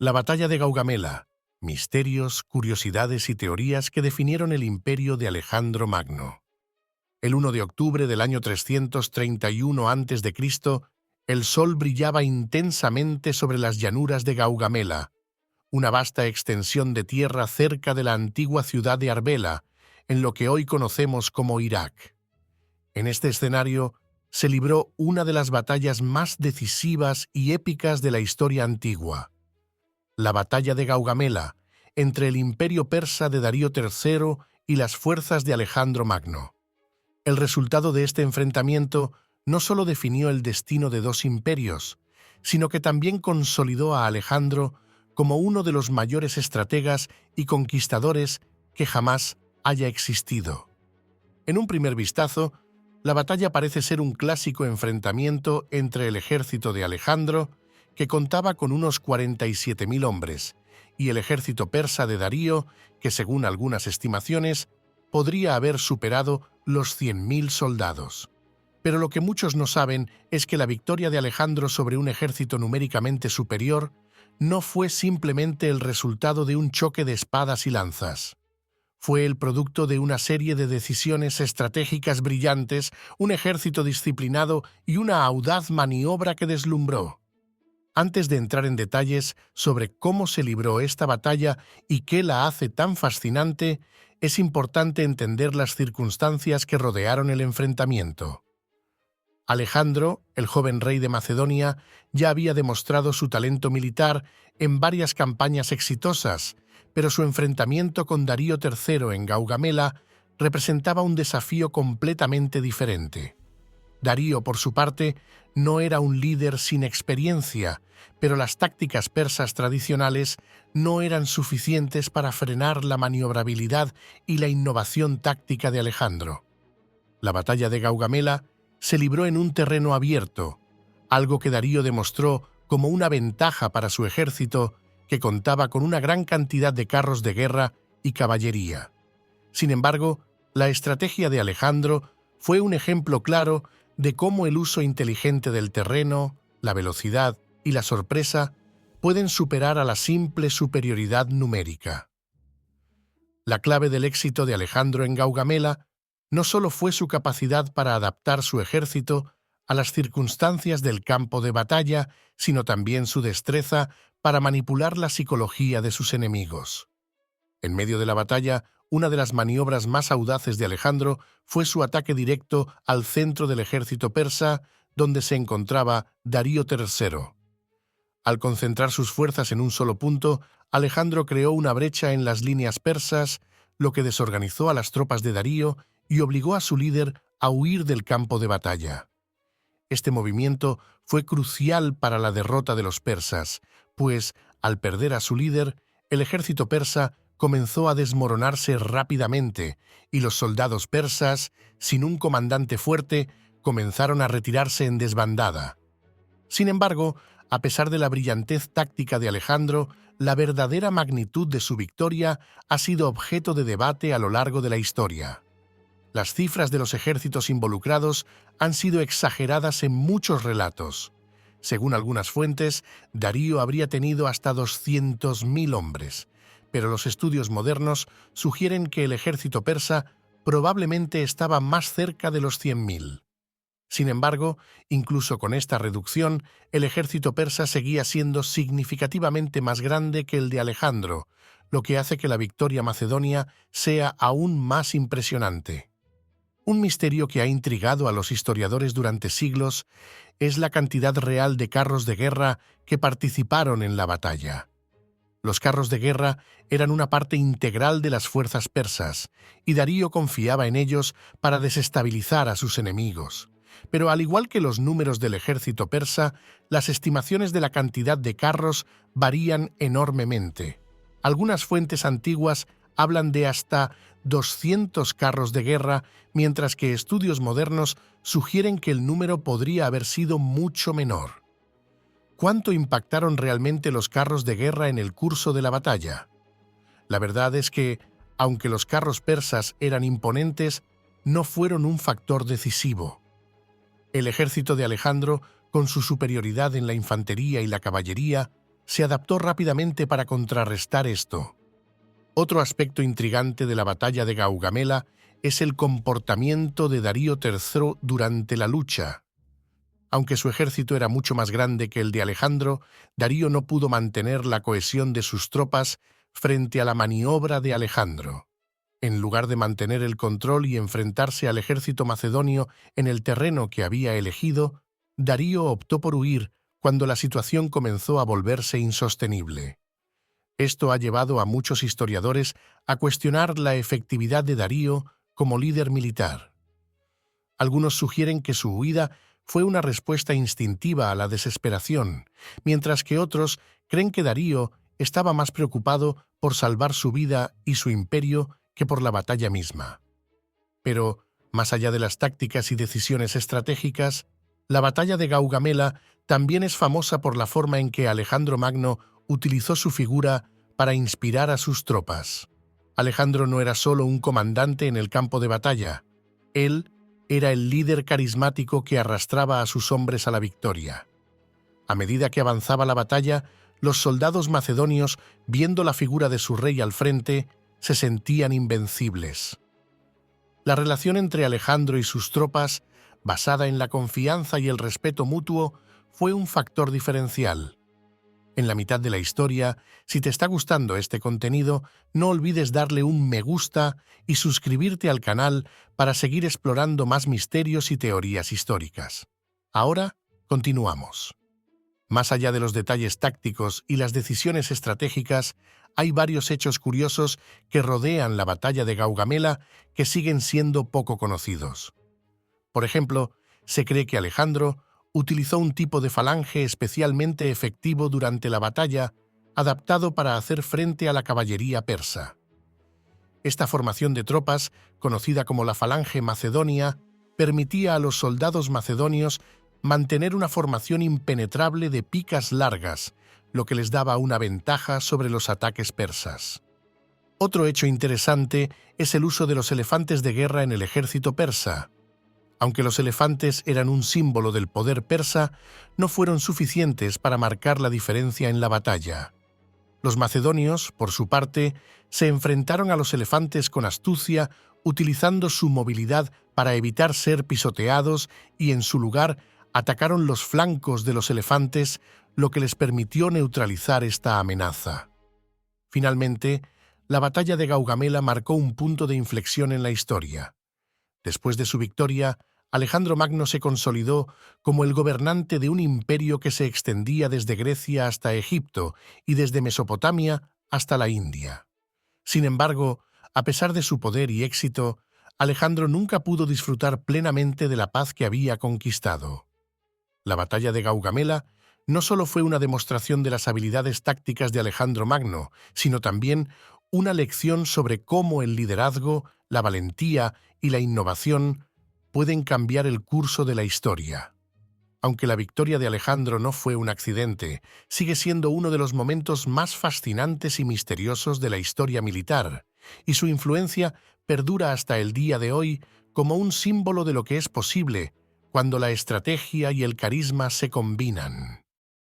La batalla de Gaugamela, misterios, curiosidades y teorías que definieron el imperio de Alejandro Magno. El 1 de octubre del año 331 a.C., el sol brillaba intensamente sobre las llanuras de Gaugamela, una vasta extensión de tierra cerca de la antigua ciudad de Arbela, en lo que hoy conocemos como Irak. En este escenario se libró una de las batallas más decisivas y épicas de la historia antigua. La batalla de Gaugamela, entre el imperio persa de Darío III y las fuerzas de Alejandro Magno. El resultado de este enfrentamiento no solo definió el destino de dos imperios, sino que también consolidó a Alejandro como uno de los mayores estrategas y conquistadores que jamás haya existido. En un primer vistazo, la batalla parece ser un clásico enfrentamiento entre el ejército de Alejandro, que contaba con unos 47.000 hombres, y el ejército persa de Darío, que según algunas estimaciones, podría haber superado los 100.000 soldados. Pero lo que muchos no saben es que la victoria de Alejandro sobre un ejército numéricamente superior no fue simplemente el resultado de un choque de espadas y lanzas. Fue el producto de una serie de decisiones estratégicas brillantes, un ejército disciplinado y una audaz maniobra que deslumbró. Antes de entrar en detalles sobre cómo se libró esta batalla y qué la hace tan fascinante, es importante entender las circunstancias que rodearon el enfrentamiento. Alejandro, el joven rey de Macedonia, ya había demostrado su talento militar en varias campañas exitosas, pero su enfrentamiento con Darío III en Gaugamela representaba un desafío completamente diferente. Darío, por su parte, no era un líder sin experiencia, pero las tácticas persas tradicionales no eran suficientes para frenar la maniobrabilidad y la innovación táctica de Alejandro. La batalla de Gaugamela se libró en un terreno abierto, algo que Darío demostró como una ventaja para su ejército, que contaba con una gran cantidad de carros de guerra y caballería. Sin embargo, la estrategia de Alejandro fue un ejemplo claro de cómo el uso inteligente del terreno, la velocidad y la sorpresa pueden superar a la simple superioridad numérica. La clave del éxito de Alejandro en Gaugamela no solo fue su capacidad para adaptar su ejército a las circunstancias del campo de batalla, sino también su destreza para manipular la psicología de sus enemigos. En medio de la batalla, una de las maniobras más audaces de Alejandro fue su ataque directo al centro del ejército persa, donde se encontraba Darío III. Al concentrar sus fuerzas en un solo punto, Alejandro creó una brecha en las líneas persas, lo que desorganizó a las tropas de Darío y obligó a su líder a huir del campo de batalla. Este movimiento fue crucial para la derrota de los persas, pues, al perder a su líder, el ejército persa comenzó a desmoronarse rápidamente y los soldados persas, sin un comandante fuerte, comenzaron a retirarse en desbandada. Sin embargo, a pesar de la brillantez táctica de Alejandro, la verdadera magnitud de su victoria ha sido objeto de debate a lo largo de la historia. Las cifras de los ejércitos involucrados han sido exageradas en muchos relatos. Según algunas fuentes, Darío habría tenido hasta 200.000 hombres, pero los estudios modernos sugieren que el ejército persa probablemente estaba más cerca de los 100.000. Sin embargo, incluso con esta reducción, el ejército persa seguía siendo significativamente más grande que el de Alejandro, lo que hace que la victoria macedonia sea aún más impresionante. Un misterio que ha intrigado a los historiadores durante siglos es la cantidad real de carros de guerra que participaron en la batalla. Los carros de guerra eran una parte integral de las fuerzas persas, y Darío confiaba en ellos para desestabilizar a sus enemigos. Pero al igual que los números del ejército persa, las estimaciones de la cantidad de carros varían enormemente. Algunas fuentes antiguas hablan de hasta 200 carros de guerra, mientras que estudios modernos sugieren que el número podría haber sido mucho menor. ¿Cuánto impactaron realmente los carros de guerra en el curso de la batalla? La verdad es que, aunque los carros persas eran imponentes, no fueron un factor decisivo. El ejército de Alejandro, con su superioridad en la infantería y la caballería, se adaptó rápidamente para contrarrestar esto. Otro aspecto intrigante de la batalla de Gaugamela es el comportamiento de Darío III durante la lucha. Aunque su ejército era mucho más grande que el de Alejandro, Darío no pudo mantener la cohesión de sus tropas frente a la maniobra de Alejandro. En lugar de mantener el control y enfrentarse al ejército macedonio en el terreno que había elegido, Darío optó por huir cuando la situación comenzó a volverse insostenible. Esto ha llevado a muchos historiadores a cuestionar la efectividad de Darío como líder militar. Algunos sugieren que su huida fue una respuesta instintiva a la desesperación, mientras que otros creen que Darío estaba más preocupado por salvar su vida y su imperio que por la batalla misma. Pero, más allá de las tácticas y decisiones estratégicas, la batalla de Gaugamela también es famosa por la forma en que Alejandro Magno utilizó su figura para inspirar a sus tropas. Alejandro no era solo un comandante en el campo de batalla, él era el líder carismático que arrastraba a sus hombres a la victoria. A medida que avanzaba la batalla, los soldados macedonios, viendo la figura de su rey al frente, se sentían invencibles. La relación entre Alejandro y sus tropas, basada en la confianza y el respeto mutuo, fue un factor diferencial. En la mitad de la historia, si te está gustando este contenido, no olvides darle un me gusta y suscribirte al canal para seguir explorando más misterios y teorías históricas. Ahora, continuamos. Más allá de los detalles tácticos y las decisiones estratégicas, hay varios hechos curiosos que rodean la batalla de Gaugamela que siguen siendo poco conocidos. Por ejemplo, se cree que Alejandro utilizó un tipo de falange especialmente efectivo durante la batalla, adaptado para hacer frente a la caballería persa. Esta formación de tropas, conocida como la Falange Macedonia, permitía a los soldados macedonios mantener una formación impenetrable de picas largas, lo que les daba una ventaja sobre los ataques persas. Otro hecho interesante es el uso de los elefantes de guerra en el ejército persa. Aunque los elefantes eran un símbolo del poder persa, no fueron suficientes para marcar la diferencia en la batalla. Los macedonios, por su parte, se enfrentaron a los elefantes con astucia, utilizando su movilidad para evitar ser pisoteados y, en su lugar, atacaron los flancos de los elefantes, lo que les permitió neutralizar esta amenaza. Finalmente, la batalla de Gaugamela marcó un punto de inflexión en la historia. Después de su victoria, Alejandro Magno se consolidó como el gobernante de un imperio que se extendía desde Grecia hasta Egipto y desde Mesopotamia hasta la India. Sin embargo, a pesar de su poder y éxito, Alejandro nunca pudo disfrutar plenamente de la paz que había conquistado. La batalla de Gaugamela no solo fue una demostración de las habilidades tácticas de Alejandro Magno, sino también una lección sobre cómo el liderazgo, la valentía y la innovación pueden cambiar el curso de la historia. Aunque la victoria de Alejandro no fue un accidente, sigue siendo uno de los momentos más fascinantes y misteriosos de la historia militar, y su influencia perdura hasta el día de hoy como un símbolo de lo que es posible cuando la estrategia y el carisma se combinan.